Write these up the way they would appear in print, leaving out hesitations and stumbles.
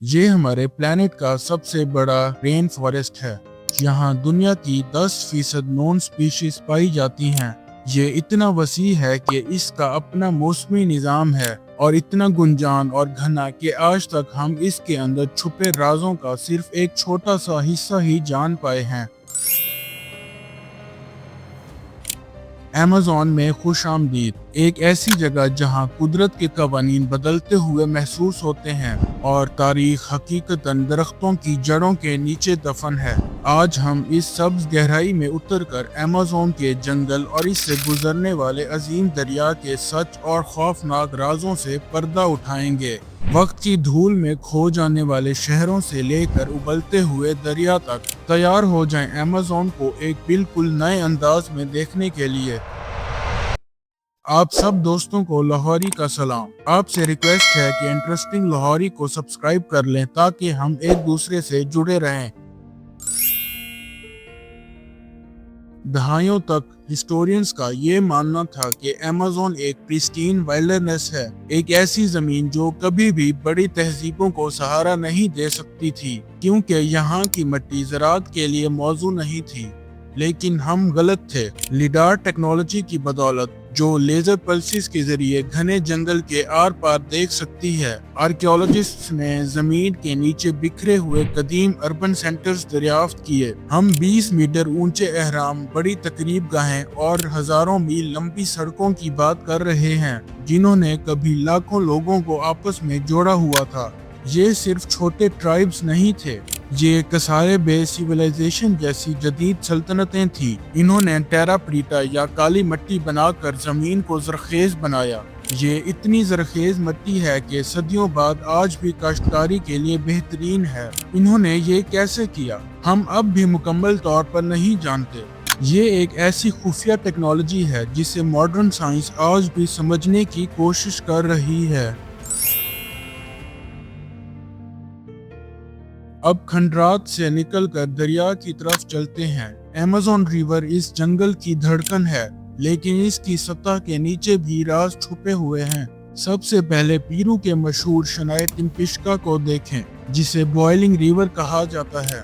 ये हमारे प्लेनेट का सबसे बड़ा रेन फॉरेस्ट है। यहाँ दुनिया की 10% नॉन स्पीशीज पाई जाती हैं। ये इतना वसी है कि इसका अपना मौसमी निज़ाम है और इतना गुंजान और घना कि आज तक हम इसके अंदर छुपे राजों का सिर्फ एक छोटा सा हिस्सा ही जान पाए हैं। अमेज़न में खुशामदीद, एक ऐसी जगह जहां कुदरत के कवानीन बदलते हुए महसूस होते हैं और तारीख हकीकतन दरख्तों की जड़ों के नीचे दफन है। आज हम इस सब्ज गहराई में उतरकर अमेज़न के जंगल और इससे गुजरने वाले अजीम दरिया के सच और खौफनाक राजों से पर्दा उठाएंगे। वक्त की धूल में खो जाने वाले शहरों से लेकर उबलते हुए दरिया तक, तैयार हो जाएं अमेज़न को एक बिल्कुल नए अंदाज में देखने के लिए। आप सब दोस्तों को लाहौरी का सलाम। आपसे रिक्वेस्ट है कि इंटरेस्टिंग लाहौरी को सब्सक्राइब कर लें ताकि हम एक दूसरे से जुड़े रहें। दहाइयों तक हिस्टोरियंस का ये मानना था कि अमेज़न एक प्रिस्टीन वाइल्डरनेस है, एक ऐसी जमीन जो कभी भी बड़ी तहजीबों को सहारा नहीं दे सकती थी क्योंकि यहाँ की मिट्टी ज़राअत के लिए मौजू नहीं थी। लेकिन हम गलत थे। लिडार टेक्नोलॉजी की बदौलत जो लेजर पल्सिस के जरिए घने जंगल के आर पार देख सकती है, आर्कियोलॉजिस्ट्स ने जमीन के नीचे बिखरे हुए कदीम अर्बन सेंटर्स दरियाफ्त किए। हम 20 मीटर ऊंचे अहराम, बड़ी तकरीब गाहें और हजारों मील लंबी सड़कों की बात कर रहे हैं जिन्होंने कभी लाखों लोगों को आपस में जोड़ा हुआ था। ये सिर्फ छोटे ट्राइब्स नहीं थे, ये कसारे बे सिविलाइजेशन जैसी जदीद सल्तनतें थी। इन्होंने टेरा प्रीटा या काली मिट्टी बनाकर जमीन को जरखेज बनाया। ये इतनी जरखेज मिट्टी है कि सदियों बाद आज भी काश्तकारी के लिए बेहतरीन है। इन्होंने ये कैसे किया, हम अब भी मुकम्मल तौर पर नहीं जानते। ये एक ऐसी खुफिया टेक्नोलॉजी है जिसे मॉडर्न साइंस आज भी समझने की कोशिश कर रही है। अब खंडरात से निकलकर दरिया की तरफ चलते हैं। अमेज़न रिवर इस जंगल की धड़कन है, लेकिन इसकी सतह के नीचे भी राज छुपे हुए हैं। सबसे पहले पीरू के मशहूर शनाए टिम्पिश्का को देखें, जिसे बॉइलिंग रिवर कहा जाता है।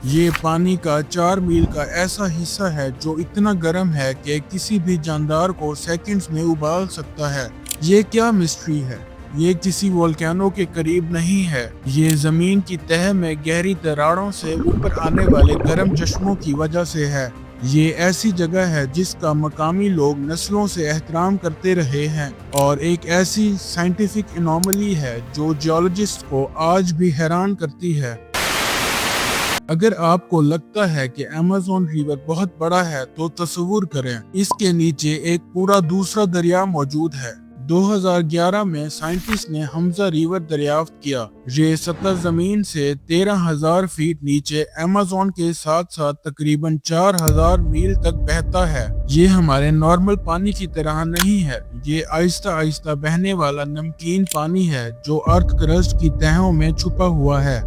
ये पानी का 4 मील का ऐसा हिस्सा है जो इतना गर्म है कि किसी भी जानदार को सेकंड्स में उबाल सकता है। ये क्या मिस्ट्री है? ये किसी वोल्केनो के करीब नहीं है, ये जमीन की तह में गहरी दरारों से ऊपर आने वाले गर्म चश्मों की वजह से है। ये ऐसी जगह है जिसका मकामी लोग नस्लों से एहतराम करते रहे हैं और एक ऐसी साइंटिफिक एनोमली है जो जियोलॉजिस्ट को आज भी हैरान करती है। अगर आपको लगता है कि अमेज़न रिवर बहुत बड़ा है तो तस्वुर करें, इसके नीचे एक पूरा दूसरा दरिया मौजूद है। 2011 में साइंटिस्ट ने हमजा रिवर दरियाफ्त किया। ये सतह जमीन से 13,000 फीट नीचे अमेज़न के साथ साथ तकरीबन 4,000 मील तक बहता है। ये हमारे नॉर्मल पानी की तरह नहीं है, ये आहिस्ता आहिस्ता बहने वाला नमकीन पानी है जो अर्थ क्रस्ट की तहों में छुपा हुआ है।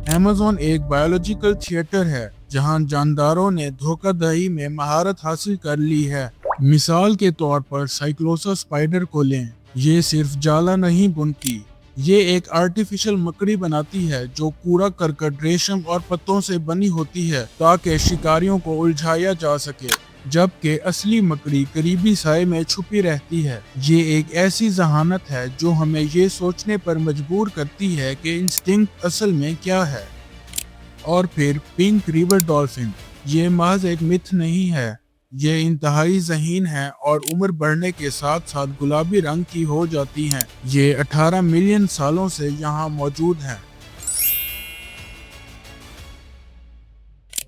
अमेज़न एक बायोलॉजिकल थिएटर है जहां जानदारों ने धोखाधड़ी में महारत हासिल कर ली है। मिसाल के तौर पर साइक्लोसा स्पाइडर को लें। ये सिर्फ जाला नहीं बुनती, ये एक आर्टिफिशियल मकड़ी बनाती है जो कूड़ा करकट, रेशम और पत्तों से बनी होती है ताकि शिकारियों को उलझाया जा सके, जबकि असली मकड़ी करीबी साए में छुपी रहती है। ये एक ऐसी जहानत है जो हमें ये सोचने पर मजबूर करती है कि इंस्टिंक्ट असल में क्या है। और फिर पिंक रिवर डॉल्फिन, ये महज एक मिथ नहीं है, ये इंतहाई ज़हीन है और उम्र बढ़ने के साथ साथ गुलाबी रंग की हो जाती हैं। ये 18 मिलियन सालों से यहाँ मौजूद हैं।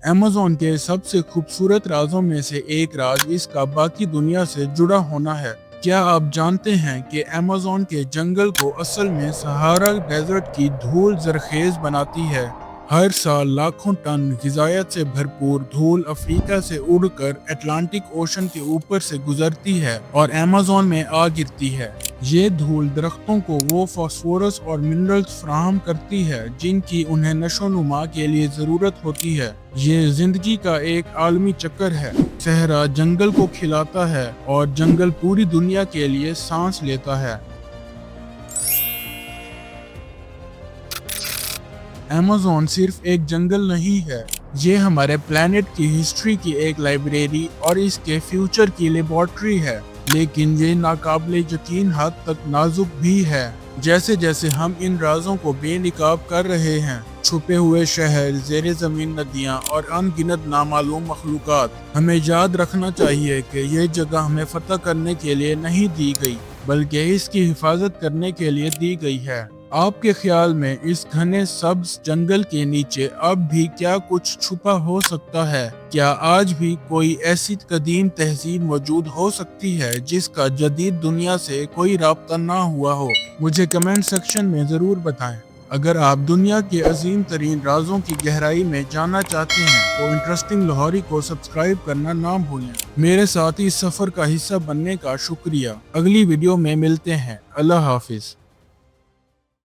अमेज़न के सबसे खूबसूरत राजों में से एक राज इसका बाकी दुनिया से जुड़ा होना है। क्या आप जानते हैं कि अमेज़न के जंगल को असल में सहारा डेजर्ट की धूल जरखेज बनाती है? हर साल लाखों टन ग़िज़ायत से भरपूर धूल अफ्रीका से उड़कर अटलांटिक ओशन के ऊपर से गुजरती है और अमेज़न में आ गिरती है। ये धूल दरख्तों को वो फास्फोरस और मिनरल्स फराहम करती है जिनकी उन्हें नशोनुमा के लिए ज़रूरत होती है। ये जिंदगी का एक आलमी चक्कर है। सहरा जंगल को खिलाता है और जंगल पूरी दुनिया के लिए सांस लेता है। अमेज़न सिर्फ एक जंगल नहीं है, ये हमारे प्लेनेट की हिस्ट्री की एक लाइब्रेरी और इसके फ्यूचर की लेबोरेटरी है। लेकिन ये नाकाबिले यकीन हद तक नाजुक भी है। जैसे जैसे हम इन राजों को बेनकाब कर रहे हैं, छुपे हुए शहर, ज़ेरे ज़मीन नदियाँ और अनगिनत नामालूम मखलूक़ात, हमें याद रखना चाहिए कि ये जगह हमें फतह करने के लिए नहीं दी गई, बल्कि इसकी हिफाजत करने के लिए दी गई है। आपके ख्याल में इस घने सब्ज जंगल के नीचे अब भी क्या कुछ छुपा हो सकता है? क्या आज भी कोई ऐसी कदीम तहजीब मौजूद हो सकती है जिसका जदीद दुनिया से कोई राब्ता ना हुआ हो? मुझे कमेंट सेक्शन में ज़रूर बताएं। अगर आप दुनिया के अजीम तरीन राजों की गहराई में जानना चाहते हैं तो इंटरेस्टिंग लाहौरी को सब्सक्राइब करना ना भूलें। मेरे साथ इस सफ़र का हिस्सा बनने का शुक्रिया। अगली वीडियो में मिलते हैं। अल्लाह हाफिज।